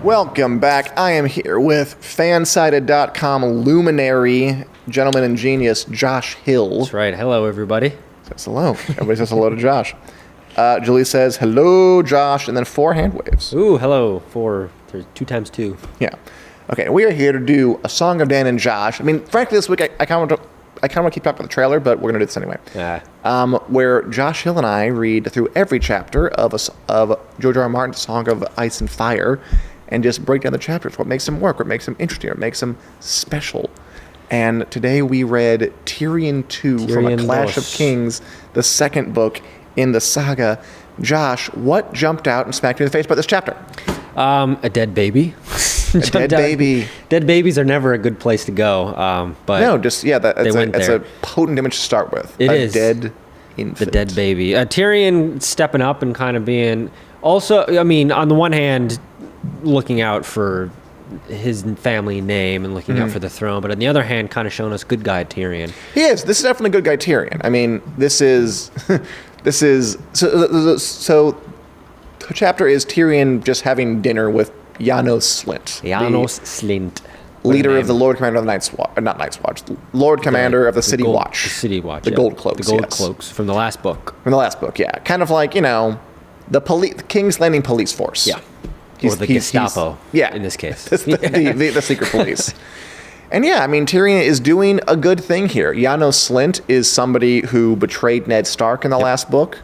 Welcome back. I am here with fansided.com luminary, gentleman and genius, Josh Hill. That's right. Hello, everybody. Says hello. Everybody says hello to Josh. Julie says, hello, Josh, and then 4 hand waves. Ooh, hello. 2 times 2. Yeah. Okay, we are here to do A Song of Dan and Josh. I mean, frankly, this week I kind of want to keep talking about the trailer, but we're going to do this anyway. Yeah. Where Josh Hill and I read through every chapter of George R. R. Martin's Song of Ice and Fire and just break down the chapters, what makes them work, what makes them interesting, what makes them special. And today we read Tyrion 2 from A Clash of Kings, the second book in the saga. Josh, what jumped out and smacked you in the face about this chapter? A dead baby. A dead baby. Dead babies are never a good place to go. But no, just it's there. a potent image to start with. It a is dead infant. The dead baby. Tyrion stepping up and kind of being also. I mean, on the one hand, looking out for his family name and looking out for the throne, but on the other hand, kind of showing us good guy Tyrion. He is. This is definitely good guy Tyrion. I mean, this is so. The chapter is Tyrion just having dinner with Janos Slynt. Leader of the Lord Commander of the Night's Watch. Not Night's Watch. Lord Commander of the City Watch. The City Watch. The Gold Cloaks. The Gold Cloaks from the last book. From the last book, yeah. Kind of like, the King's Landing police force. Yeah. Or the Gestapo. Yeah. In this case. the secret police. And yeah, I mean, Tyrion is doing a good thing here. Janos Slynt is somebody who betrayed Ned Stark in the last book.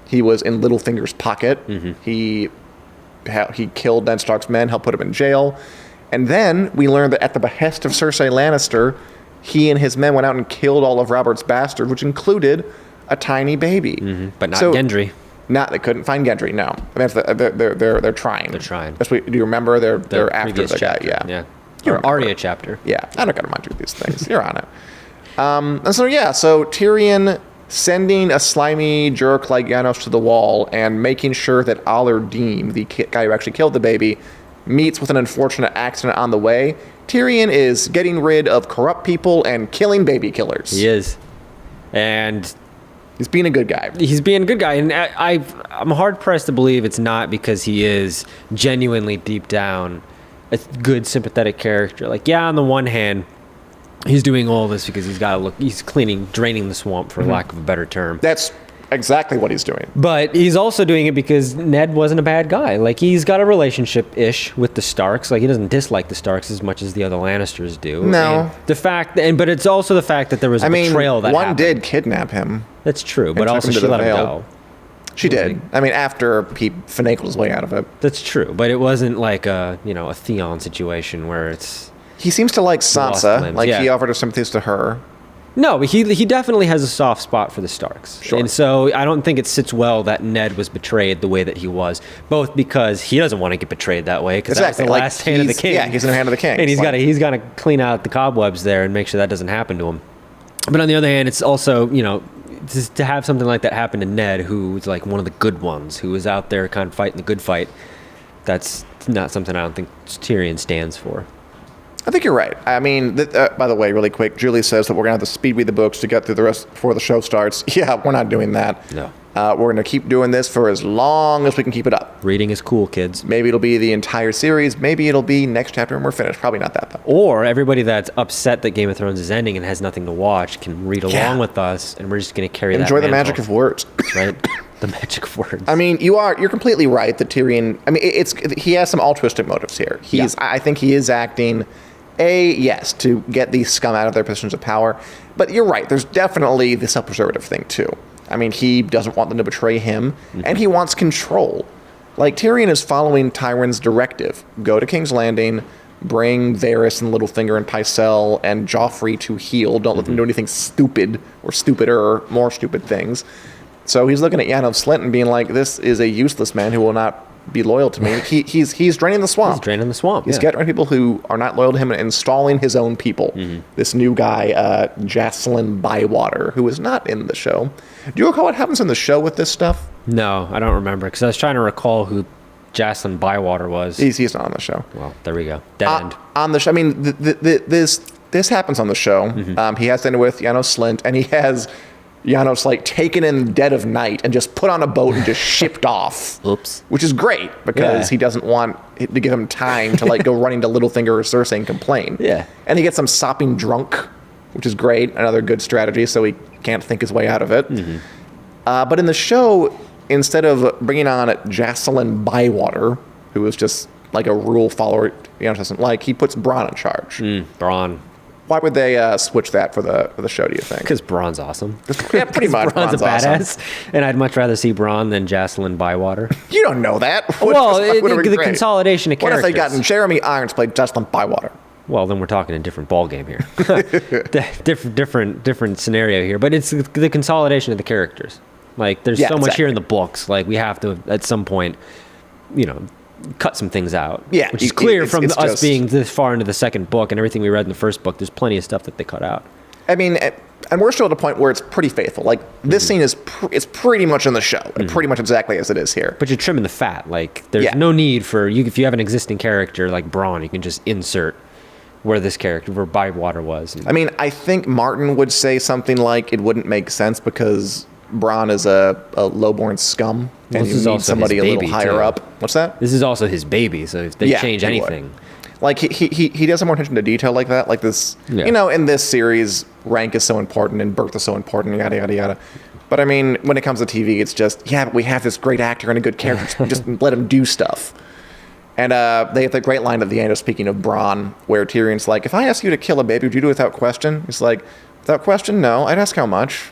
He was in Littlefinger's pocket. Mm-hmm. He killed Ned Stark's men, helped put him in jail. And then we learned that at the behest of Cersei Lannister, he and his men went out and killed all of Robert's bastards, which included a tiny baby. Mm-hmm. But not Gendry. They couldn't find Gendry. No, I mean, they're trying. They're trying. Do you remember? They're after the guy. Yeah. Your Arya chapter. Yeah, I don't gotta mind you these things. You're on it. And so Tyrion sending a slimy jerk like Janos to the wall and making sure that Aller Dean, the guy who actually killed the baby, meets with an unfortunate accident on the way. Tyrion is getting rid of corrupt people and killing baby killers. He is. And he's being a good guy. He's being a good guy. And I'm hard-pressed to believe it's not because he is genuinely deep down a good, sympathetic character. Like, yeah, on the one hand, he's doing all this because he's draining the swamp, for lack of a better term. That's exactly what he's doing. But he's also doing it because Ned wasn't a bad guy. Like, he's got a relationship-ish with the Starks. Like, he doesn't dislike the Starks as much as the other Lannisters do. No. But it's also the fact that there was a betrayal that happened. One did kidnap him. That's true, but also she let him go. She did. I mean, after he finagled his way out of it. That's true, but it wasn't like a Theon situation where it's... He seems to like Sansa. He offered his sympathies to her. No, but he definitely has a soft spot for the Starks. Sure. And so I don't think it sits well that Ned was betrayed the way that he was, both because he doesn't want to get betrayed that way, because that's the last hand of the king. Yeah, he's in the hand of the king. And he's got to clean out the cobwebs there and make sure that doesn't happen to him. But on the other hand, it's also, to have something like that happen to Ned, who's like one of the good ones, who is out there kind of fighting the good fight, that's not something I don't think Tyrion stands for. I think you're right. I mean, by the way, really quick, Julie says that we're going to have to speed read the books to get through the rest before the show starts. Yeah, we're not doing that. No. We're going to keep doing this for as long as we can keep it up. Reading is cool, kids. Maybe it'll be the entire series. Maybe it'll be next chapter and we're finished. Probably not that, though. Or everybody that's upset that Game of Thrones is ending and has nothing to watch can read along with us, and we're just going to carry Enjoy the magic of words. Right? The magic of words. I mean, you're completely right that Tyrion... I mean, he has some altruistic motives here. I think he is acting... yes, to get these scum out of their positions of power. But you're right, there's definitely the self-preservative thing, too. I mean, he doesn't want them to betray him, and he wants control. Like, Tyrion is following Tyrion's directive. Go to King's Landing, bring Varys and Littlefinger and Pycelle and Joffrey to heel. Don't let them do anything stupid or stupider or more stupid things. So he's looking at Janos Slynt and being like, this is a useless man who will not be loyal to me. He's draining the swamp. He's draining the swamp. He's getting rid of people who are not loyal to him and installing his own people. This new guy, Jacelyn Bywater, who is not in the show. Do you recall what happens in the show with this stuff? No, I don't remember, because I was trying to recall who Jacelyn Bywater was. He's not on the show. Well, there we go. Dead end. On the show, I mean, this happens on the show. He has dinner with Janos Slynt, and he has Janos like taken in the dead of night and just put on a boat and just shipped off. Oops. Which is great because he doesn't want it to give him time to like go running to Littlefinger or Cersei and complain. Yeah. And he gets them sopping drunk, which is great. Another good strategy, so he can't think his way out of it. Mm-hmm. But in the show, instead of bringing on Jocelyn Bywater, who was just like a rule follower Janos doesn't like, he puts Bronn in charge. Bronn. Why would they switch that for the show, do you think? Because Bronn's awesome. Yeah, pretty much. Bronn's a badass, awesome. and I'd much rather see Bronn than Jocelyn Bywater. You don't know that. The consolidation of characters. What if they gotten Jeremy Irons played Jocelyn Bywater? Well, then we're talking a different ball game here. different scenario here, but it's the consolidation of the characters. Like, there's so much here in the books. Like, we have to at some point, cut some things out. Yeah, which is clear from us being this far into the second book and everything we read in the first book. There's plenty of stuff that they cut out. I mean, and we're still at a point where it's pretty faithful. Like, this scene is it's pretty much in the show, and pretty much exactly as it is here. But you're trimming the fat. Like, there's no need for you. If you have an existing character like Bronn, you can just insert where Bywater was. I mean, I think Martin would say something like it wouldn't make sense because Bronn is a lowborn scum, and you need somebody a little higher up. What's that? This is also his baby, so if they change anything. Like, he does have more attention to detail like that. Like this, in this series, rank is so important and birth is so important, yada, yada, yada. But I mean, when it comes to TV, it's just, but we have this great actor and a good character. Just let him do stuff. And they have the great line at the end of speaking of Bronn, where Tyrion's like, if I ask you to kill a baby, would you do it without question? He's like, without question, no. I'd ask how much.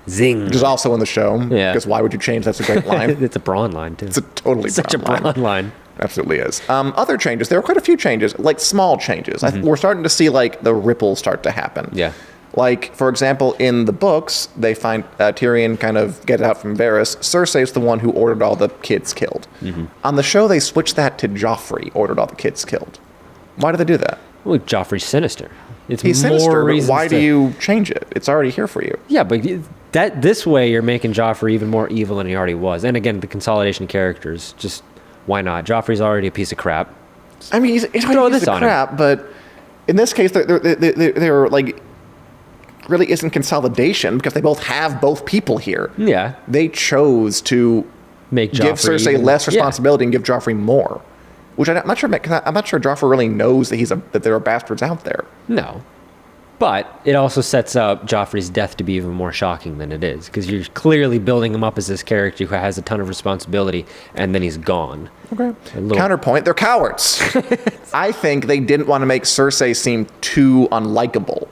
Zing. Which is also in the show. Yeah. Because why would you change? That's a great line. It's a Bronn line, too. It's a totally such a Bronn line. Absolutely is. Other changes. There are quite a few changes, like small changes. We're starting to see like the ripples start to happen. Yeah. Like, for example, in the books, they find Tyrion kind of get out from Varys. Cersei's the one who ordered all the kids killed. On the show, they switched that to Joffrey ordered all the kids killed. Why did they do that? Well, Joffrey's sinister. He's sinister, but why do you change it? It's already here for you. Yeah, but this way you're making Joffrey even more evil than he already was. And again, the consolidation of characters, just why not? Joffrey's already a piece of crap. I mean, he's already a piece of crap, but in this case, they're like, really isn't consolidation because they both have both people here. Yeah. They chose to give Cersei less responsibility and give Joffrey more. Which I'm not sure Joffrey really knows that there are bastards out there. No. But it also sets up Joffrey's death to be even more shocking than it is, because you're clearly building him up as this character who has a ton of responsibility, and then he's gone. Okay. Counterpoint, they're cowards. I think they didn't want to make Cersei seem too unlikable,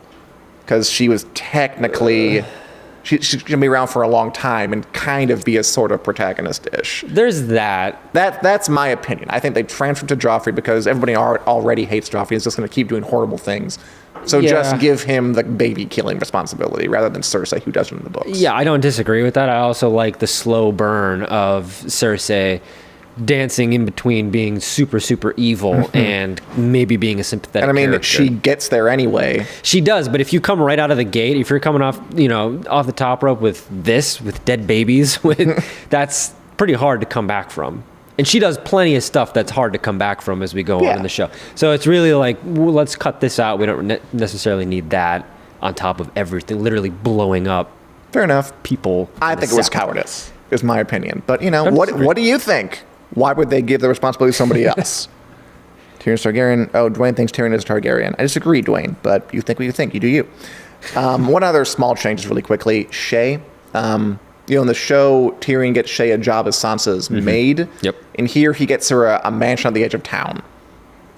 because she was technically... She's going to be around for a long time and kind of be a sort of protagonist-ish. There's that. That's my opinion. I think they transferred to Joffrey because everybody already hates Joffrey. He's just going to keep doing horrible things. So just give him the baby-killing responsibility rather than Cersei, who does it in the books. Yeah, I don't disagree with that. I also like the slow burn of Cersei dancing in between being super, super evil and maybe being a sympathetic character. She gets there anyway. She does, but if you come right out of the gate, if you're coming off the top rope with dead babies, that's pretty hard to come back from. And she does plenty of stuff that's hard to come back from as we go on in the show. So it's really like, let's cut this out. We don't necessarily need that on top of everything, literally blowing up. Fair enough. People. I think it was cowardice, is my opinion. But, what do you think? Why would they give the responsibility to somebody else? Tyrion's Targaryen. Oh, Dwayne thinks Tyrion is a Targaryen. I disagree, Dwayne, but you think what you think. You do you. One other small change really quickly. Shae. In the show, Tyrion gets Shae a job as Sansa's maid. Yep. And here he gets her a mansion on the edge of town.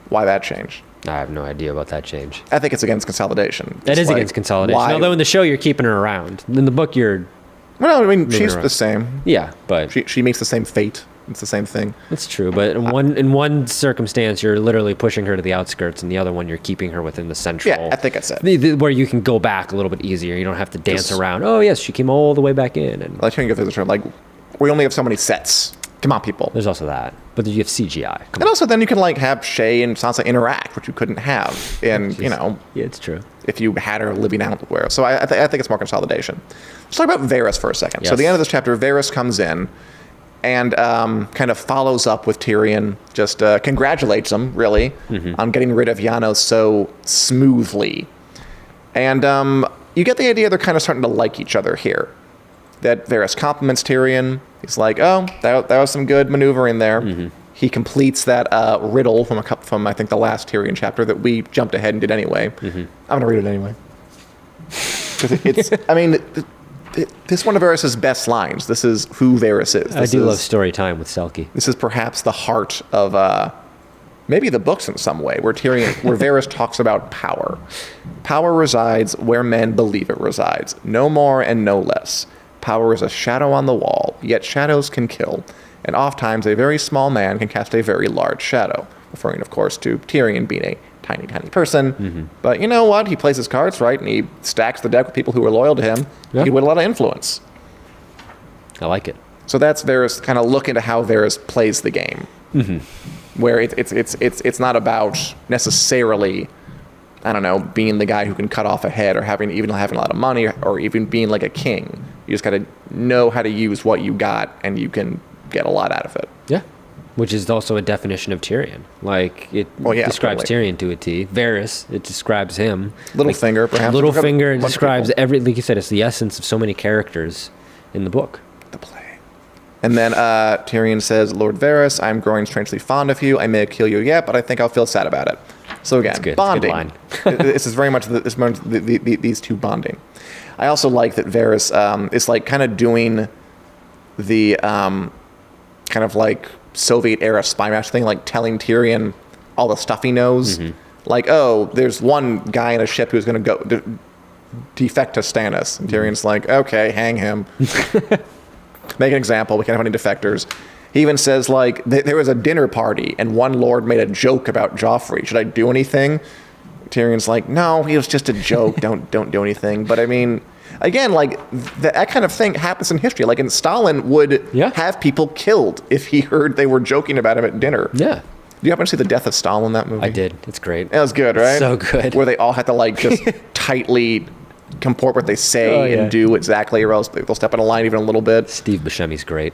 Why that change? I have no idea about that change. I think it's against consolidation. It is against consolidation. Although in the show, you're keeping her around. In the book, you're... Well, I mean, she's the same. Yeah, but... She meets the same fate. It's the same thing. That's true, but in one circumstance, you're literally pushing her to the outskirts, and the other one, you're keeping her within the central. Yeah, I think that's it. Where you can go back a little bit easier. You don't have to dance around. Oh, yes, she came all the way back in. And like, go through the term, like, we only have so many sets. Come on, people. There's also that. But you have CGI. Also, then you can, have Shae and Sansa interact, which you couldn't have in, Yeah, it's true. If you had her living elsewhere. So I think it's more consolidation. Let's talk about Varys for a second. Yes. So at the end of this chapter, Varys comes in and kind of follows up with Tyrion, just congratulates him, really, on getting rid of Janos so smoothly. And you get the idea they're kind of starting to like each other here. That Varys compliments Tyrion. He's like, oh, that was some good maneuvering there. Mm-hmm. He completes that riddle from I think the last Tyrion chapter that we jumped ahead and did anyway. Mm-hmm. I'm gonna read it anyway. It's I mean, this is one of Varys' best lines. This is who Varys is. I do love story time with Selkie. This is perhaps the heart of maybe the books in some way, where Varys talks about power. Power resides where men believe it resides, no more and no less. Power is a shadow on the wall, yet shadows can kill, and oftentimes a very small man can cast a very large shadow, referring, of course, to Tyrion being a tiny, tiny person. Mm-hmm. But you know what? He plays his cards right, and he stacks the deck with people who are loyal to him. Yeah. He win a lot of influence. I like it. So that's Varys kind of look into how Varys plays the game, where it's not about necessarily, I don't know, being the guy who can cut off a head or having a lot of money or even being like a king. You just got to know how to use what you got, and you can get a lot out of it. Yeah. Which is also a definition of Tyrion. Like, it describes totally. Tyrion to a T. Varys, it describes him. Littlefinger, perhaps. Littlefinger describes like you said, it's the essence of so many characters in the book. The play. And then Tyrion says, Lord Varys, I'm growing strangely fond of you. I may kill you yet, but I think I'll feel sad about it. So again, bonding. It's a good line. This is very much these two bonding. I also like that Varys is like kind of doing the kind of like Soviet era spy master thing, like telling Tyrion all the stuff he knows. Mm-hmm. Like, oh, there's one guy in a ship who's going to go defect to Stannis. And Tyrion's like, okay, hang him. Make an example. We can't have any defectors. He even says, like, there was a dinner party and one lord made a joke about Joffrey. Should I do anything? Tyrion's like, no, he was just a joke. Don't do anything. But I mean, again, like that kind of thing happens in history. Like, Stalin would have people killed if he heard they were joking about him at dinner. Yeah. Do you happen to see The Death of Stalin, that movie? I did. It's great. It was good, right? So good. Where they all had to like just tightly comport what they say and do exactly, or else they'll step on a line even a little bit. Steve Buscemi's great.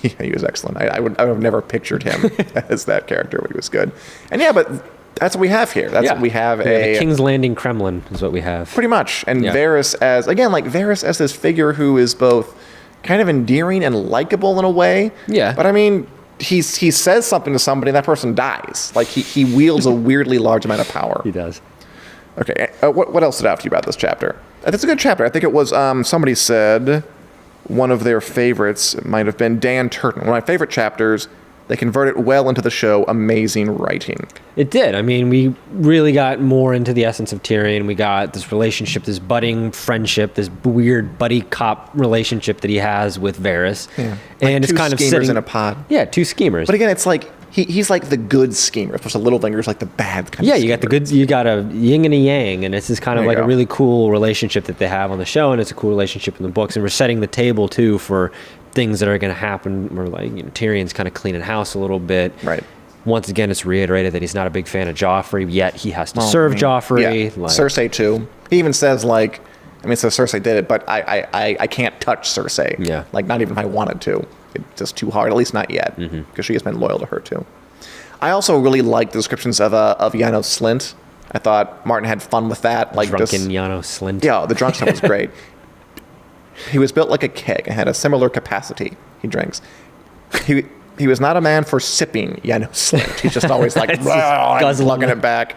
Yeah, he was excellent. I would have never pictured him as that character, but he was good. And yeah, but that's what we have here. That's what we have. The King's Landing Kremlin is what we have. Pretty much. And Varys as this figure who is both kind of endearing and likable in a way. Yeah. But I mean, he says something to somebody and that person dies. Like he wields a weirdly large amount of power. He does. Okay. What else stood out to you about this chapter? It's a good chapter. I think it was somebody said one of their favorites might have been Dan Turton. One of my favorite chapters. They converted well into the show. Amazing writing. It did. I mean, we really got more into the essence of Tyrion. We got this relationship, this budding friendship, this weird buddy cop relationship that he has with Varys. Yeah. And it's kind of schemers in a pod. Yeah, two schemers. But again, it's like he's like the good schemer. Of course, Littlefinger's like the bad kind of schemer. Yeah, you got the good. You got a yin and a yang, and it's this kind of like a really cool relationship that they have on the show, and it's a cool relationship in the books. And we're setting the table too for things that are going to happen. We're like, Tyrion's kind of cleaning house a little bit. Right. Once again, it's reiterated that he's not a big fan of Joffrey, yet he has to serve Joffrey. Yeah. Like, Cersei too. He even says like, I mean, so Cersei did it, but I can't touch Cersei. Yeah. Like not even if I wanted to. It's just too hard. At least not yet, because she has been loyal to her too. I also really like the descriptions of Janos Slynt. I thought Martin had fun with that. Like drunken Janos Slynt. Yeah, the drunk stuff was great. He was built like a keg and had a similar capacity. He drinks. He was not a man for sipping Janos Slynt. He's just always like, lugging it back.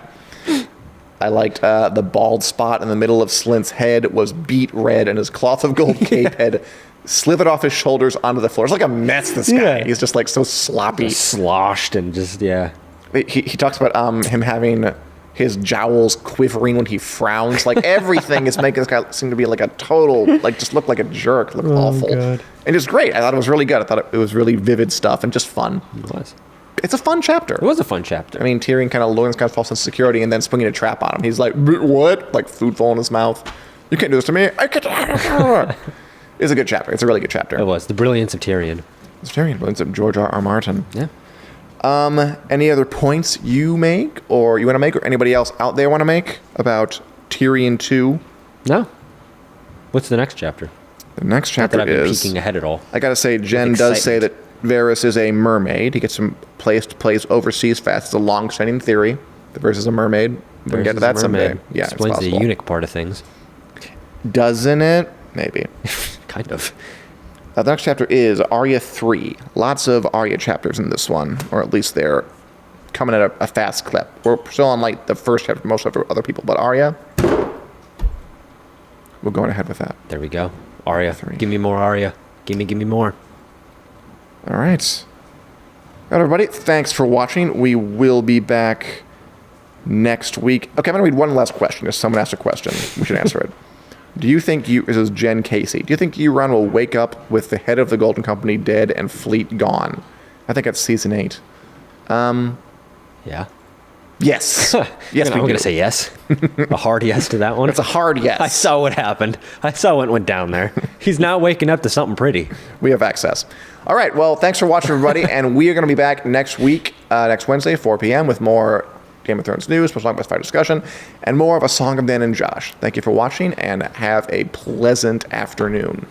I liked the bald spot in the middle of Slynt's head was beet red, and his cloth of gold cape had slithered off his shoulders onto the floor. It's like a mess, this guy. Yeah. He's just like so sloppy. Just sloshed and just, He talks about him having his jowls quivering when he frowns. Like everything is making this guy seem to be like a total, like just look like a jerk, look awful. God. And it's great. I thought it was really good. I thought it was really vivid stuff and just fun. It was. It's a fun chapter. It was a fun chapter. I mean, Tyrion kind of lowering this guy's false sense of security and then springing a trap on him. He's like, what? Like food fall in his mouth. You can't do this to me. I can't. It's a good chapter. It's a really good chapter. It was. The brilliance of Tyrion. It's Tyrion. Brilliance of George R. Martin. Yeah. Any other points you make or you want to make or anybody else out there want to make about Tyrion 2? No. What's the next chapter? The next chapter Not that I've been is... peeking ahead at all. I got to say, Jen does say that Varys is a mermaid. He gets from place to place overseas fast. It's a long-standing theory that Varys is a mermaid. We can get to that someday. Yeah, it's explains the possible. eunuch part of things. Doesn't it? Maybe. Kind of. The next chapter is Arya 3. Lots of Arya chapters in this one, or at least they're coming at a fast clip. We're still on like the first chapter, most of other people, but Arya, we're going ahead with that. There we go. Arya. 3. Give me more Arya. Give me more. All right. All right, everybody. Thanks for watching. We will be back next week. Okay, I'm going to read one last question. If someone asked a question, we should answer it. Do you think this is Jen Casey. Do you think Euron will wake up with the head of the Golden Company dead and fleet gone? I think it's season 8. Yeah. Yes. Yes, I'm going to say yes. A hard yes to that one. It's a hard yes. I saw what happened. I saw what went down there. He's now waking up to something pretty. We have access. All right. Well, thanks for watching, everybody. And we are going to be back next week, next Wednesday, 4 p.m. with more Game of Thrones news, special Best Fight discussion, and more of A Song of Dan and Josh. Thank you for watching, and have a pleasant afternoon.